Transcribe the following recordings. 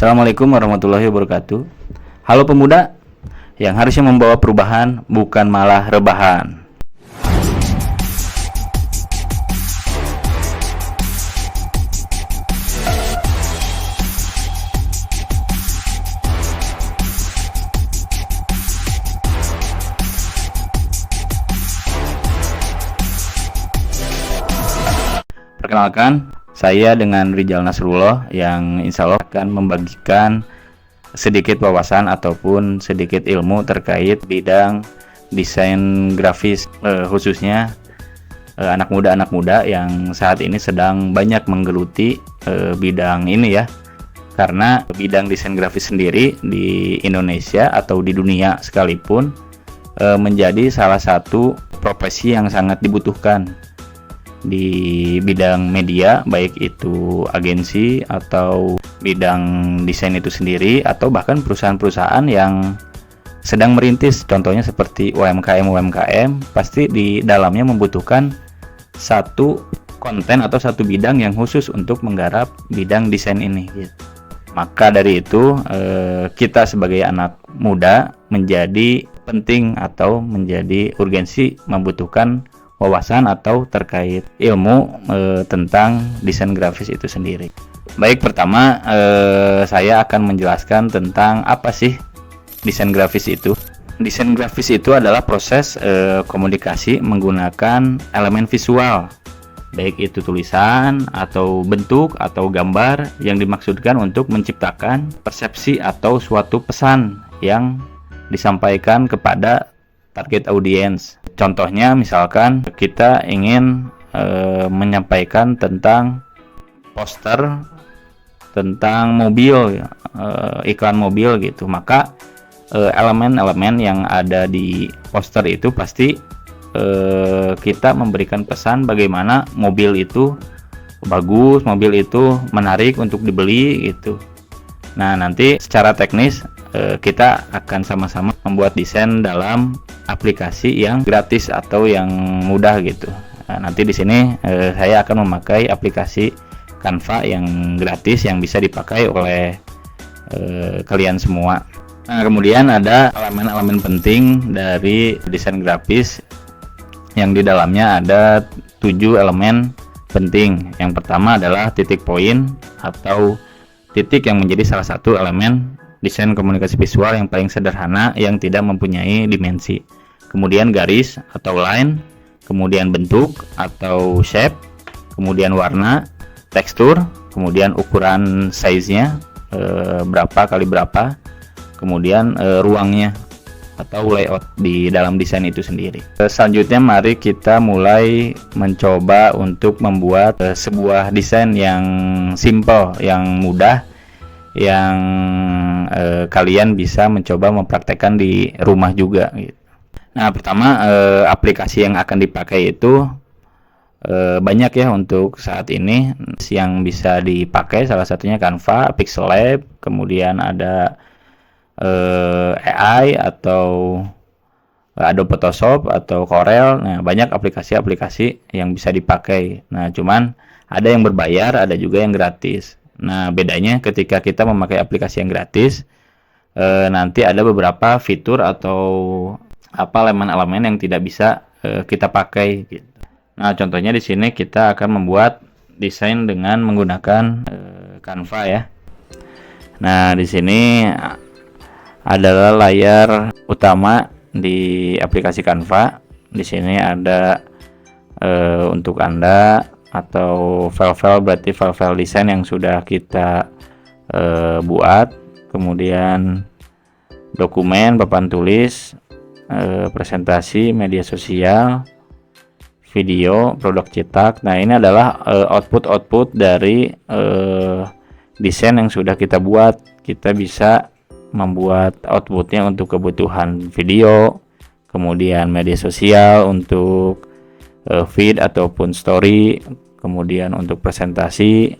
Assalamualaikum warahmatullahi wabarakatuh. Halo pemuda yang harusnya membawa perubahan, bukan malah rebahan. Perkenalkan, saya dengan Rijal Nasrullah yang insya Allah akan membagikan sedikit wawasan ataupun sedikit ilmu terkait bidang desain grafis, khususnya anak muda yang saat ini sedang banyak menggeluti bidang ini ya. Karena bidang desain grafis sendiri di Indonesia atau di dunia sekalipun menjadi salah satu profesi yang sangat dibutuhkan di bidang media, baik itu agensi atau bidang desain itu sendiri, atau bahkan perusahaan-perusahaan yang sedang merintis, contohnya seperti UMKM, pasti di dalamnya membutuhkan satu konten atau satu bidang yang khusus untuk menggarap bidang desain ini gitu. Maka dari itu kita sebagai anak muda menjadi penting atau menjadi urgensi membutuhkan wawasan atau terkait ilmu tentang desain grafis itu sendiri. Baik, pertama saya akan menjelaskan tentang apa sih desain grafis itu. Desain grafis itu adalah proses komunikasi menggunakan elemen visual, baik itu tulisan atau bentuk atau gambar yang dimaksudkan untuk menciptakan persepsi atau suatu pesan yang disampaikan kepada target audiens. Contohnya misalkan kita ingin menyampaikan tentang poster tentang mobil, iklan mobil gitu, maka elemen-elemen yang ada di poster itu pasti kita memberikan pesan bagaimana mobil itu bagus, mobil itu menarik untuk dibeli gitu. Nah, nanti secara teknis kita akan sama-sama membuat desain dalam aplikasi yang gratis atau yang mudah gitu. Nah, nanti di sini saya akan memakai aplikasi Canva yang gratis yang bisa dipakai oleh kalian semua. Nah, kemudian ada elemen-elemen penting dari desain grafis yang di dalamnya ada 7 elemen penting. Yang pertama adalah titik poin atau titik yang menjadi salah satu elemen desain komunikasi visual yang paling sederhana yang tidak mempunyai dimensi. Kemudian garis atau line, kemudian bentuk atau shape, kemudian warna, tekstur, kemudian ukuran size-nya berapa kali berapa, kemudian ruangnya atau layout di dalam desain itu sendiri. Selanjutnya mari kita mulai mencoba untuk membuat sebuah desain yang simple, yang mudah, yang kalian bisa mencoba mempraktekkan di rumah juga gitu. Nah, pertama aplikasi yang akan dipakai itu banyak ya untuk saat ini yang bisa dipakai, salah satunya Canva, Pixel Lab, kemudian ada AI atau Adobe Photoshop atau Corel. Nah, banyak aplikasi-aplikasi yang bisa dipakai. Nah, cuman ada yang berbayar, ada juga yang gratis. Nah, bedanya ketika kita memakai aplikasi yang gratis, nanti ada beberapa fitur atau elemen-elemen yang tidak bisa kita pakai gitu. Nah, contohnya di sini kita akan membuat desain dengan menggunakan Canva ya. Nah, di sini adalah layar utama di aplikasi Canva. Di sini ada untuk Anda atau file-file, berarti file-file desain yang sudah kita buat, kemudian dokumen, papan tulis, presentasi, media sosial, video, produk cetak. Nah, ini adalah output dari desain yang sudah kita buat. Kita bisa membuat outputnya untuk kebutuhan video, kemudian media sosial untuk feed ataupun story, kemudian untuk presentasi,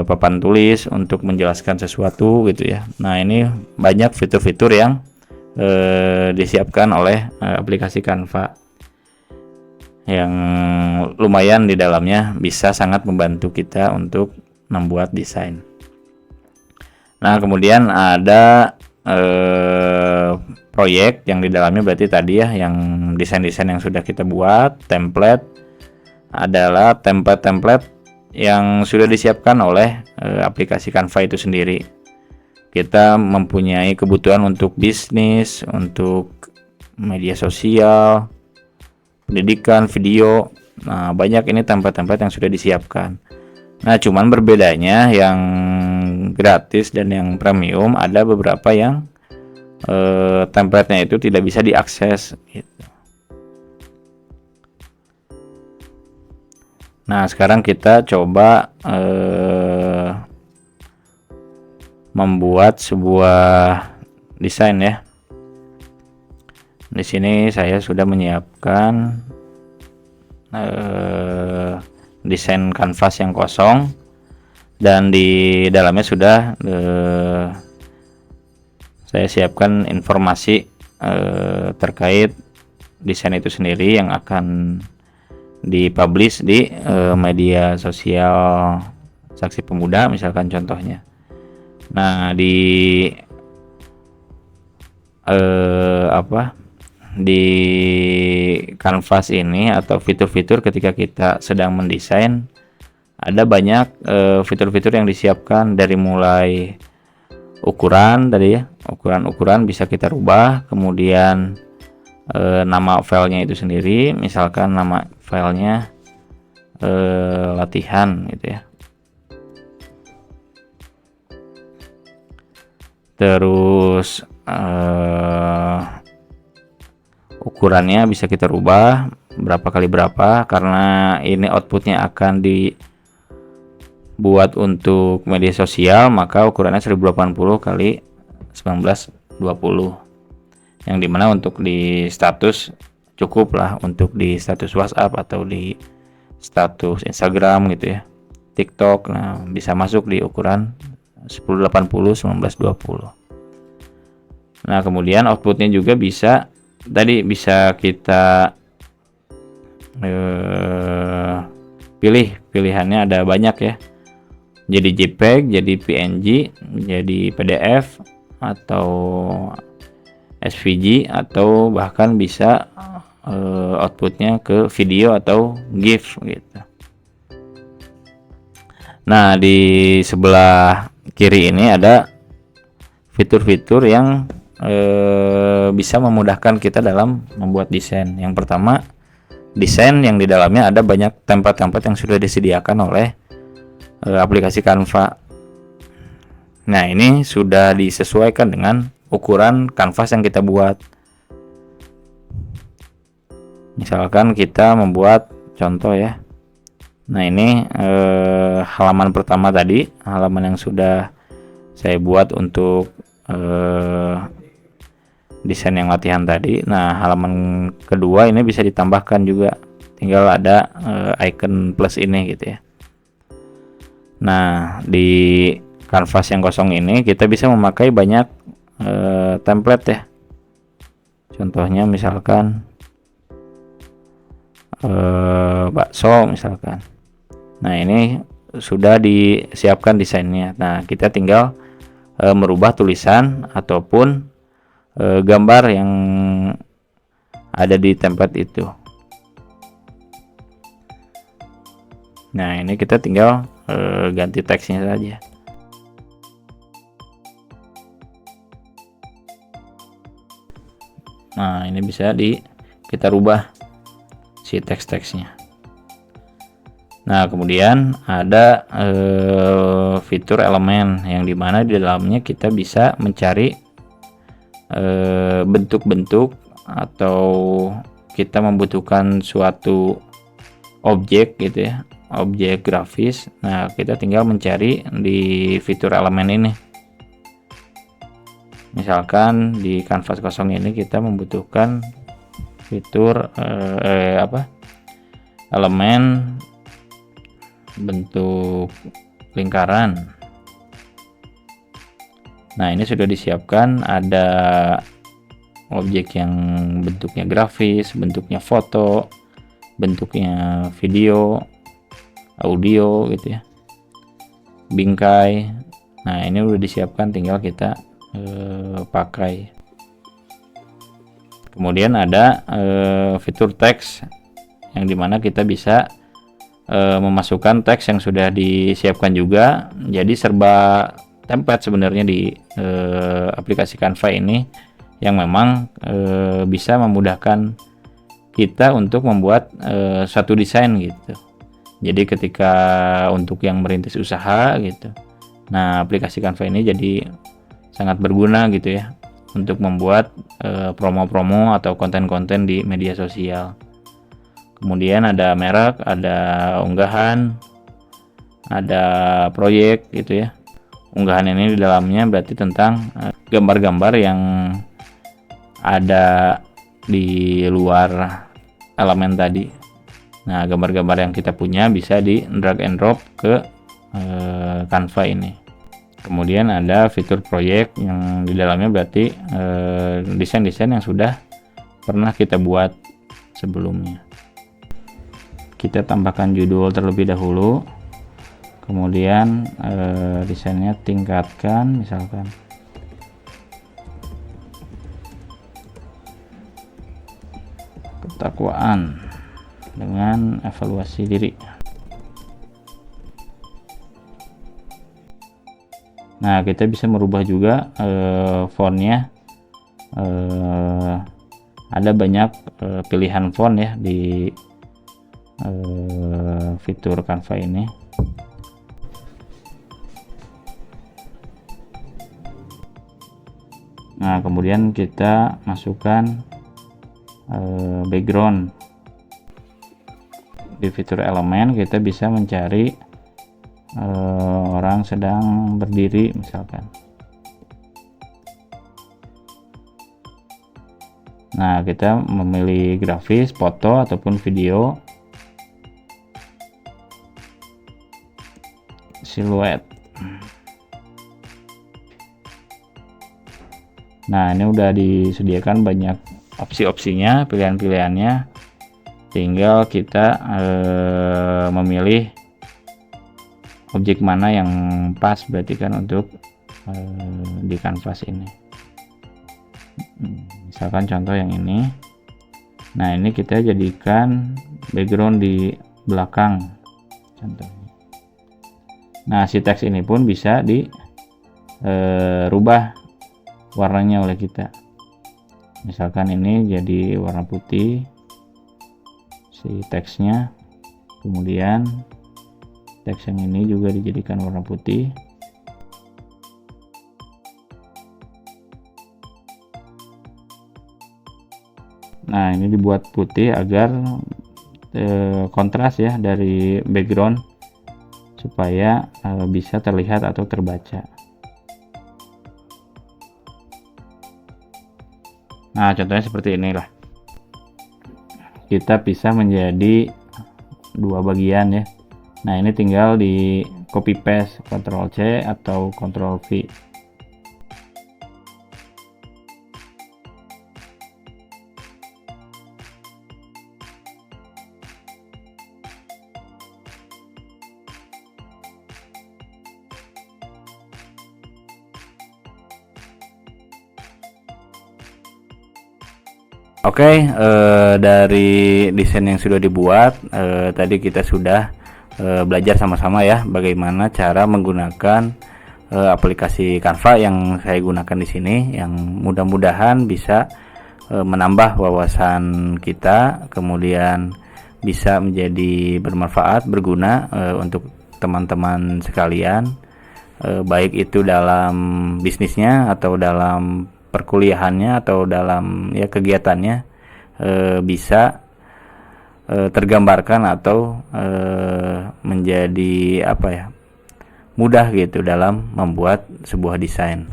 papan tulis untuk menjelaskan sesuatu gitu ya. Nah, ini banyak fitur-fitur yang disiapkan oleh aplikasi Canva yang lumayan di dalamnya bisa sangat membantu kita untuk membuat desain. Nah, kemudian ada proyek yang di dalamnya berarti tadi ya, yang desain-desain yang sudah kita buat. Template adalah template-template yang sudah disiapkan oleh aplikasi Canva itu sendiri. Kita mempunyai kebutuhan untuk bisnis, untuk media sosial, pendidikan, video. Nah, banyak ini template-template yang sudah disiapkan. Nah, cuman berbedanya yang gratis dan yang premium, ada beberapa yang template-nya itu tidak bisa diakses gitu. Nah, sekarang kita coba membuat sebuah desain ya. Di sini saya sudah menyiapkan desain kanvas yang kosong, dan di dalamnya sudah saya siapkan informasi terkait desain itu sendiri yang akan dipublish di media sosial Saksi Pemuda misalkan contohnya. Nah, di di kanvas ini atau fitur-fitur ketika kita sedang mendesain, ada banyak fitur-fitur yang disiapkan, dari mulai ukuran tadi ya, ukuran bisa kita rubah, kemudian nama filenya itu sendiri, misalkan nama filenya latihan gitu ya. Terus ukurannya bisa kita rubah berapa kali berapa, karena ini outputnya akan dibuat untuk media sosial, maka ukurannya 1080 kali 1920, yang dimana untuk di status cukup lah, untuk di status WhatsApp atau di status Instagram gitu ya, TikTok. Nah, bisa masuk di ukuran 1080 1920. Nah, kemudian outputnya juga bisa kita pilih, pilihannya ada banyak ya, jadi JPEG, jadi PNG, jadi PDF, atau SVG, atau bahkan bisa outputnya ke video atau GIF gitu. Nah, di sebelah kiri ini ada fitur-fitur yang bisa memudahkan kita dalam membuat desain. Yang pertama, desain yang di dalamnya ada banyak template-template yang sudah disediakan oleh aplikasi Canva. Nah, ini sudah disesuaikan dengan ukuran kanvas yang kita buat. Misalkan kita membuat contoh ya. Nah, ini halaman pertama tadi, halaman yang sudah saya buat untuk desain yang latihan tadi. Nah, halaman kedua ini bisa ditambahkan juga, tinggal ada icon plus ini gitu ya. Nah, di kanvas yang kosong ini kita bisa memakai banyak template ya. Contohnya misalkan bakso misalkan. Nah, ini sudah disiapkan desainnya. Nah, kita tinggal merubah tulisan ataupun gambar yang ada di template itu. Nah, ini kita tinggal ganti teksnya saja. Nah, ini bisa kita rubah si teks-teksnya. Nah, kemudian ada fitur elemen yang dimana di dalamnya kita bisa mencari bentuk-bentuk, atau kita membutuhkan suatu objek gitu ya, objek grafis. Nah, kita tinggal mencari di fitur elemen ini. Misalkan di kanvas kosong ini kita membutuhkan fitur elemen bentuk lingkaran. Nah, ini sudah disiapkan, ada objek yang bentuknya grafis, bentuknya foto, bentuknya video, audio gitu ya, bingkai, Nah, ini udah disiapkan, tinggal kita pakai. Kemudian ada fitur teks yang dimana kita bisa memasukkan teks yang sudah disiapkan juga. Jadi serba template sebenarnya di aplikasi Canva ini, yang memang bisa memudahkan kita untuk membuat suatu desain gitu. Jadi ketika untuk yang merintis usaha gitu, nah aplikasi Canva ini jadi sangat berguna gitu ya, untuk membuat promo-promo atau konten-konten di media sosial. Kemudian ada merek, ada unggahan, ada proyek gitu ya. Unggahan ini di dalamnya berarti tentang gambar-gambar yang ada di luar elemen tadi. Nah, gambar-gambar yang kita punya bisa di drag and drop ke Canva ini. Kemudian ada fitur proyek yang di dalamnya berarti desain-desain yang sudah pernah kita buat sebelumnya. Kita tambahkan judul terlebih dahulu, kemudian desainnya tingkatkan, misalkan ketakwaan dengan evaluasi diri. Nah, kita bisa merubah juga fontnya. Ada banyak pilihan font ya di fitur Canva ini. Nah, kemudian kita masukkan background. Di fitur elemen kita bisa mencari orang sedang berdiri misalkan. Nah, kita memilih grafis, foto ataupun video, siluet. Nah, ini udah disediakan banyak opsi-opsinya, pilihan-pilihannya. Tinggal kita memilih objek mana yang pas berarti kan untuk di kanvas ini. Misalkan contoh yang ini. Nah, ini kita jadikan background di belakang contohnya. Nah, si teks ini pun bisa dirubah warnanya oleh kita. Misalkan ini jadi warna putih si teksnya, kemudian teks yang ini juga dijadikan warna putih. Nah, ini dibuat putih agar kontras ya dari background, supaya bisa terlihat atau terbaca. Nah, contohnya seperti inilah. Kita bisa menjadi dua bagian ya. Nah, ini tinggal di copy paste, Ctrl C atau Ctrl V. Oke, dari desain yang sudah dibuat, tadi kita sudah belajar sama-sama ya bagaimana cara menggunakan aplikasi Canva yang saya gunakan di sini, yang mudah-mudahan bisa menambah wawasan kita, kemudian bisa menjadi bermanfaat, berguna untuk teman-teman sekalian, baik itu dalam bisnisnya atau dalam perkuliahannya atau dalam ya kegiatannya, bisa tergambarkan atau menjadi apa ya, mudah gitu dalam membuat sebuah desain.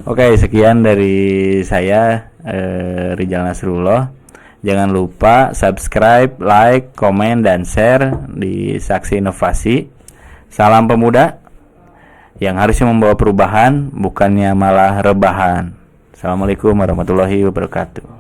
Oke, sekian dari saya, Rijal Nasrullah. Jangan lupa subscribe, like, komen, dan share di Saksi Inovasi. Salam pemuda yang harusnya membawa perubahan, bukannya malah rebahan. Assalamualaikum warahmatullahi wabarakatuh.